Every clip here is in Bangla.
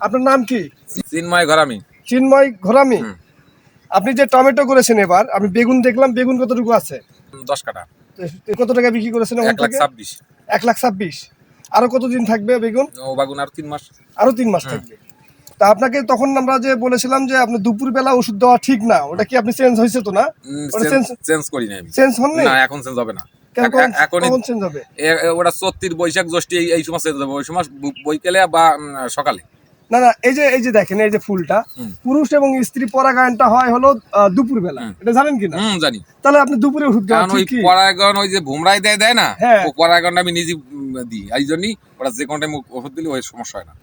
আপনার নাম কি? চিন্ময় ঘরামি। চিন্ময় ঘরামি। আপনি যে টমেটো করেছেন এবার, আমি বেগুন দেখলাম, বেগুন কতটুকু আছে? 10 কাটা। কত টাকা বিক্রি করেছেন ওখান থেকে? 1,26,000। 1,26,000। আরো কতদিন থাকবে বেগুন? ও বাগুন আর 3 মাস। আরো 3 মাস থাকবে। তা আপনাকে তখন আমরা যে বলেছিলাম যে আপনি দুপুরবেলা ওষুধ দেওয়া ঠিক না, ওটা কি আপনি চেঞ্জ হয়েছে তো না? ওটা চেঞ্জ করি নাই আমি। চেঞ্জ হননি? না, এখন চেঞ্জ হবে না। কখন চেঞ্জ হবে? ওটা 34 বৈশাখ জ্যৈষ্ঠ এই সময় চেঞ্জ হবে। ওই সময় বৈকালে বা সকালে। না না, এই যে দেখেন, এই যে ফুলটা, পুরুষ এবং স্ত্রী পরাগায়নটা হয় হলো দুপুরবেলা। এটা জানেন কি না? জানি। তাহলে আপনি দুপুরে ওষুধ দেওয়া কারণ ওই ঠিক কি? পরাগন ওই যে ভুমরাই দেয় না, হ্যাঁ। ও পরাগন আমি নিজে দিই। এই জন্যই ওরা যে কোনো টাইম ওষুধ দিলে ওই সমস্যা হয় না।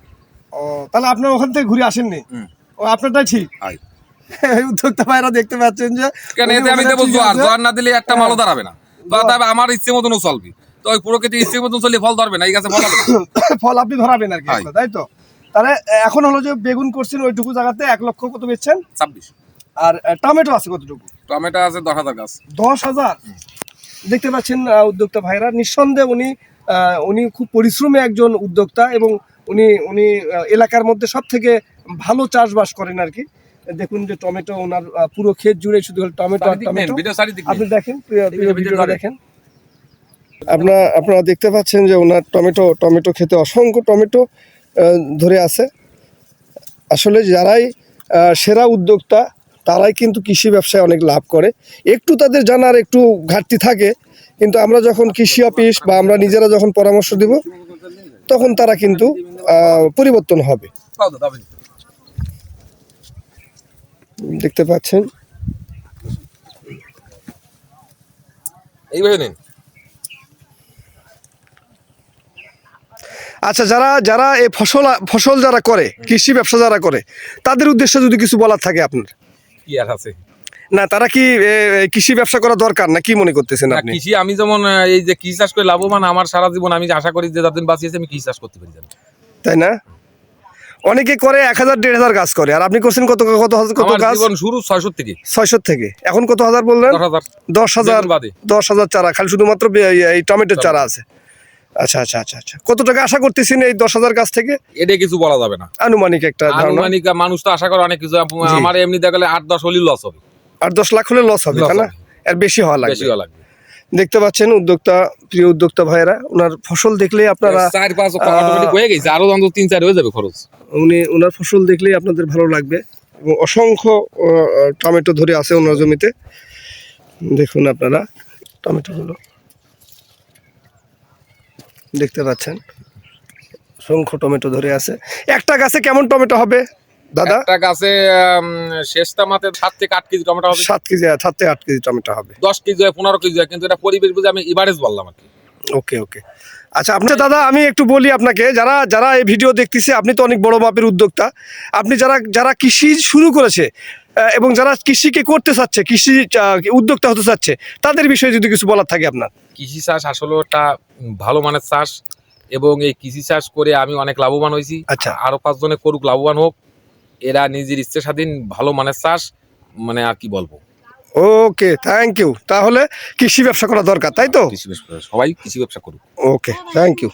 ও, তাহলে আপনার ওখান থেকে ঘুরে আসেননি? ও, আপনারটাই ঠিক। হয়। উদ্যোক্তা ভাইরা দেখতে পাচ্ছেন যে কেন এতে আমি দেবো জোয়ার না দিলে একটা মালও দাঁড়াবে না। তবে আমার ইচ্ছে মতনও চলবে। তো ওই প্রকৃতির ইচ্ছে মতন চলে ফল ধরবে না, এই গাছে ফল হবে না। ফল আপনি ধরাবেন আর কি, তাই তো? তাহলে এখন হলো যে বেগুন করছেন ওইটুকু জায়গাতে 1 লক্ষ কত বেচছেন? 26। আর টমেটো আছে কতটুকু? টমেটো আছে 10,000 গাছ। 10,000। দেখতে পাচ্ছেন উদ্যোক্তা ভাইরা, নিঃসন্দেহে উনি খুব পরিশ্রমী একজন উদ্যোক্তা, এবং উনি এলাকার মধ্যে সব থেকে ভালো চাষবাস করেন আর কি। দেখুন যে টমেটো ওনার পুরো ক্ষেত জুড়ে শুধু টমেটো আর টমেটো। আপনি দেখেন, ভিডিওটা দেখেন। আপনারা দেখতে পাচ্ছেন যে ওনার টমেটো খেতে অসংখ্য টমেটো ধরে আছে। আসলে যারাই সেরা উদ্যোক্তা তারাই কিন্তু কৃষি ব্যবসায় অনেক লাভ করে। একটু তাদের জানার একটু ঘাটতি থাকে, কিন্তু আমরা যখন কৃষি অফিস বা আমরা নিজেরা যখন পরামর্শ দিব তখন তারা কিন্তু পরিবর্তন হবে। দেখতে পাচ্ছেন এইভাবে নিন। আচ্ছা, যারা এই ফসল যারা করে, কৃষি ব্যবসা যারা করে, তাদের উদ্দেশ্যে যদি কিছু বলার থাকে আপনার? কি আর আছে না, তারা কি কৃষি ব্যবসা করা দরকার না, কি মনে করতেছেন আপনি? কৃষি আমি যেমন এই যে কৃষি চাষ করে লাভবান, আমার সারা জীবন আমি আশা করি যে যতদিন বাঁচিয়েছি আমি কৃষি চাষ করতে পারি, তাই না? অনেকে করে 1,000-1,500 গাছ করে, আর আপনি করছেন কত গাছ? জীবন শুরু 600 থেকে। 600 থেকে এখন কত হাজার বললেন? 10,000 চারা, খালি শুধুমাত্র এই টমেটোর চারা আছে। আচ্ছা আচ্ছা আচ্ছা আচ্ছা, কত টাকা আশা করতেছেন এই 10,000 গাছ থেকে? এটা কিছু বলা যাবে না, আনুমানিক একটা ধারণা। আনুমানিক মানুষ তো আশা করে অনেক কিছু। আমার এমনি দেখালে 8-10 হলে লস হবে। 8-10 লাখ হলে লস হবে, তাই না? এর বেশি হওয়া লাগবে। দেখতে পাচ্ছেন প্রিয় উদ্যোক্তা ভাইয়েরা, ওনার ফসল দেখলেই আপনারা 4-5 অটোমেটিক হয়ে গেছে, আরো 3-4 হয়ে যাবে খরচ। ওনার ফসল দেখলেই আপনাদের ভালো লাগবে, এবং অসংখ্য টমেটো ধরে আছে ওনার জমিতে। দেখুন আপনারা টমেটোগুলো দেখতে পাচ্ছেন, অসংখ্য টমেটো ধরে আছে। একটা গাছে কেমন টমেটো হবে দাদা? একটা গাছে শেষটা মাত্র 7 থেকে 8 কেজি টমেটো হবে। 7 থেকে 8 কেজি টমেটো হবে। 10 কেজি হয়, 15 কেজি হয়, কিন্তু এটা পরিবেশ বুঝে আমি এভারেজ বললাম আর কি। ওকে ওকে। আচ্ছা, দাদা আমি একটু বলি আপনাকে, যারা এই ভিডিও দেখতেছে, আপনি তো অনেক বড় মাপের উদ্যোক্তা। আপনি যারা কৃষি শুরু করেছে এবং যারা কৃষিকে করতে চাচ্ছে, কৃষি উদ্যোক্তা হতে চাচ্ছে, তাদের বিষয়ে যদি কিছু বলার থাকে আপনার? কৃষি চাষ আসলে একটা ভালো মানের চাষ, এবং এই কৃষি চাষ করে আমি অনেক লাভবান হয়েছি। আচ্ছা, আরো 5 জনে করুক, লাভবান হোক। এরা নিজের ইচ্ছে স্বাধীন ভালো মানের চাষ, মানে আর কি বলবো। ওকে, থ্যাংক ইউ। তাহলে কৃষি ব্যবসা করা দরকার, তাই তো? সবাই কৃষি ব্যবসা করুক। ওকে, থ্যাংক ইউ।